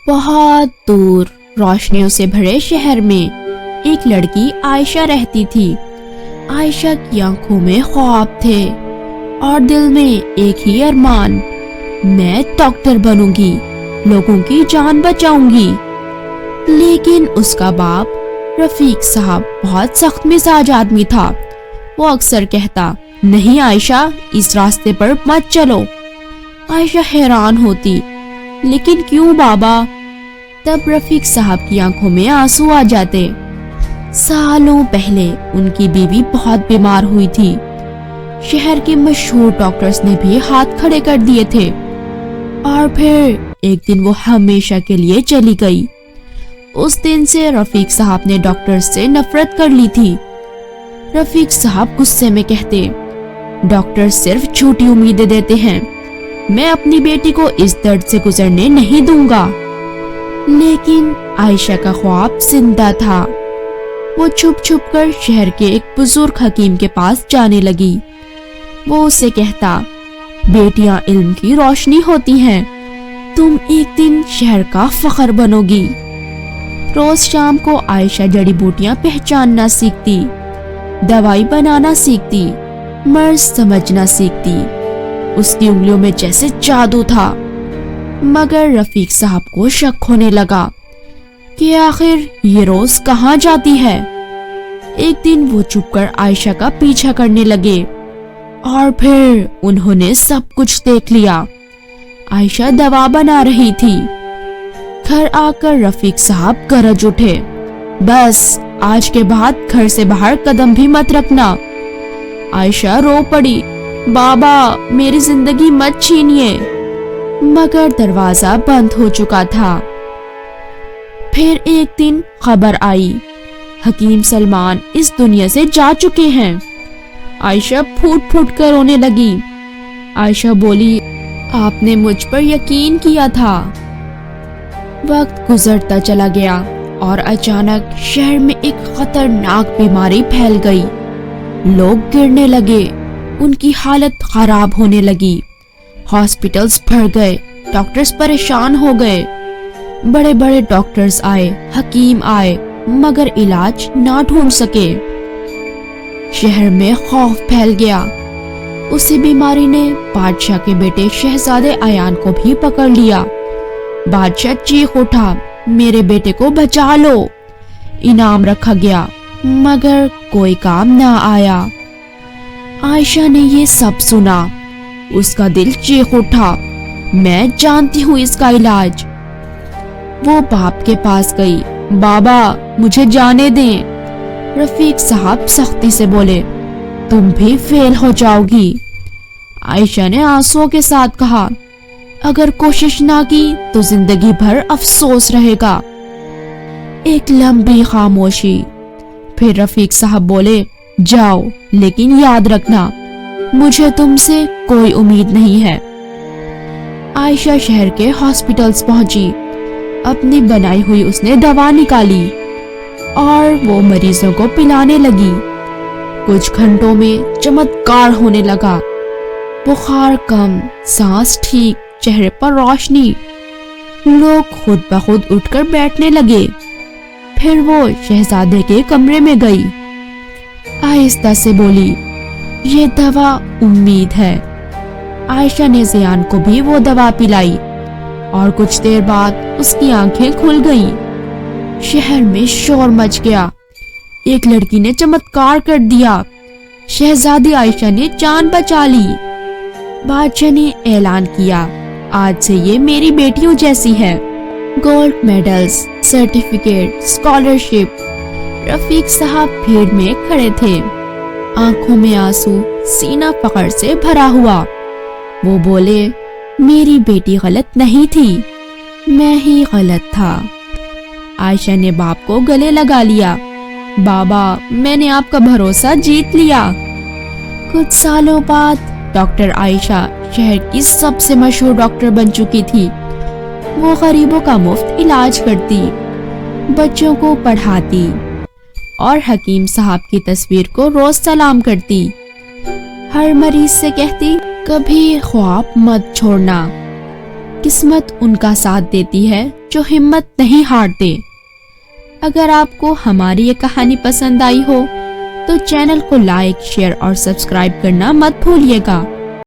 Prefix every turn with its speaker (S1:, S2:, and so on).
S1: بہت دور روشنیوں سے بھرے شہر میں ایک لڑکی عائشہ رہتی تھی۔ عائشہ کی آنکھوں میں خواب تھے اور دل میں ایک ہی ارمان، میں ڈاکٹر بنوں گی، لوگوں کی جان بچاؤں گی۔ لیکن اس کا باپ رفیق صاحب بہت سخت مزاج آدمی تھا۔ وہ اکثر کہتا، نہیں عائشہ، اس راستے پر مت چلو۔ عائشہ حیران ہوتی، لیکن کیوں بابا؟ تب رفیق صاحب کی آنکھوں میں آنسو آ جاتے۔ سالوں پہلے ان کی بیوی بہت بیمار ہوئی تھی۔ شہر کے مشہور ڈاکٹرز نے بھی ہاتھ کھڑے کر دیے تھے، اور پھر ایک دن وہ ہمیشہ کے لیے چلی گئی۔ اس دن سے رفیق صاحب نے ڈاکٹرز سے نفرت کر لی تھی۔ رفیق صاحب غصے میں کہتے، ڈاکٹر صرف جھوٹی امیدیں دیتے ہیں، میں اپنی بیٹی کو اس درد سے گزرنے نہیں دوں گا۔ لیکن عائشہ کا خواب زندہ تھا۔ وہ چھپ چھپ کر شہر کے ایک بزرگ حکیم کے پاس جانے لگی۔ وہ اسے کہتا، بیٹیاں علم کی روشنی ہوتی ہیں، تم ایک دن شہر کا فخر بنو گی۔ روز شام کو عائشہ جڑی بوٹیاں پہچاننا سیکھتی، دوائی بنانا سیکھتی، مرض سمجھنا سیکھتی۔ اس کی انگلیوں میں جیسے جادو تھا۔ مگر رفیق صاحب کو شک ہونے لگا کہ آخر یہ روز کہاں جاتی ہے۔ ایک دن وہ چھپ کر عائشہ کا پیچھا کرنے لگے، اور پھر انہوں نے سب کچھ دیکھ لیا۔ عائشہ دوا بنا رہی تھی۔ گھر آ کر رفیق صاحب گرج اٹھے، بس آج کے بعد گھر سے باہر قدم بھی مت رکھنا۔ عائشہ رو پڑی، بابا میری زندگی مت چھینیے۔ مگر دروازہ بند ہو چکا تھا۔ پھر ایک دن خبر آئی، حکیم سلمان اس دنیا سے جا چکے ہیں۔ عائشہ پھوٹ پھوٹ کر رونے لگی۔ عائشہ بولی، آپ نے مجھ پر یقین کیا تھا۔ وقت گزرتا چلا گیا اور اچانک شہر میں ایک خطرناک بیماری پھیل گئی۔ لوگ گرنے لگے، ان کی حالت خراب ہونے لگی۔ ہاسپٹلز بھر گئے، ڈاکٹرز پریشان ہو گئے۔ بڑے بڑے ڈاکٹرز آئے، حکیم آئے، مگر علاج نہ ڈھونڈ سکے۔ شہر میں خوف پھیل گیا۔ اسی بیماری نے بادشاہ کے بیٹے شہزادے ایان کو بھی پکڑ لیا۔ بادشاہ چیخ اٹھا، میرے بیٹے کو بچا لو۔ انعام رکھا گیا، مگر کوئی کام نہ آیا۔ عائشہ نے یہ سب سنا۔ اس کا دل چیخ اٹھا، میں جانتی ہوں اس کا علاج۔ وہ باپ کے پاس گئی، بابا مجھے جانے دیں۔ رفیق صاحب سختی سے بولے، تم بھی فیل ہو جاؤ گی۔ عائشہ نے آنسوؤں کے ساتھ کہا، اگر کوشش نہ کی تو زندگی بھر افسوس رہے گا۔ ایک لمبی خاموشی۔ پھر رفیق صاحب بولے، جاؤ، لیکن یاد رکھنا مجھے تم سے کوئی امید نہیں ہے۔ عائشہ شہر کے ہاسپٹلز پہنچی۔ اپنی بنائی ہوئی اس نے دوا نکالی اور وہ مریضوں کو پلانے لگی۔ کچھ گھنٹوں میں چمتکار ہونے لگا، بخار کم، سانس ٹھیک، چہرے پر روشنی۔ لوگ خود بخود اٹھ کر بیٹھنے لگے۔ پھر وہ شہزادے کے کمرے میں گئی، آہستہ سے بولی، یہ دوا امید ہے۔ عائشہ نے زیان کو بھی وہ دوا پلائی اور کچھ دیر بعد اس کی آنکھیں کھل گئیں۔ شہر میں شور مچ گیا، ایک لڑکی نے چمتکار کر دیا، شہزادی عائشہ نے جان بچا لی۔ بادشاہ نے اعلان کیا، آج سے یہ میری بیٹیوں جیسی ہے۔ Gold medals, certificate, scholarship. Rafiq sahab بھیڑ میں کھڑے تھے، آنکھوں میں آنسو، سینہ فخر سے بھرا ہوا۔ وہ بولے، میری بیٹی غلط نہیں تھی، میں ہی غلط تھا۔ عائشہ نے باپ کو گلے لگا لیا، بابا میں نے آپ کا بھروسہ جیت لیا۔ کچھ سالوں بعد ڈاکٹر عائشہ شہر کی سب سے مشہور ڈاکٹر بن چکی تھی۔ وہ غریبوں کا مفت علاج کرتی، بچوں کو پڑھاتی اور حکیم صاحب کی تصویر کو روز سلام کرتی۔ ہر مریض سے کہتی، کبھی خواب مت چھوڑنا، قسمت ان کا ساتھ دیتی ہے جو ہمت نہیں ہارتے۔ اگر آپ کو ہماری یہ کہانی پسند آئی ہو تو چینل کو لائک، شیئر اور سبسکرائب کرنا مت بھولیے گا۔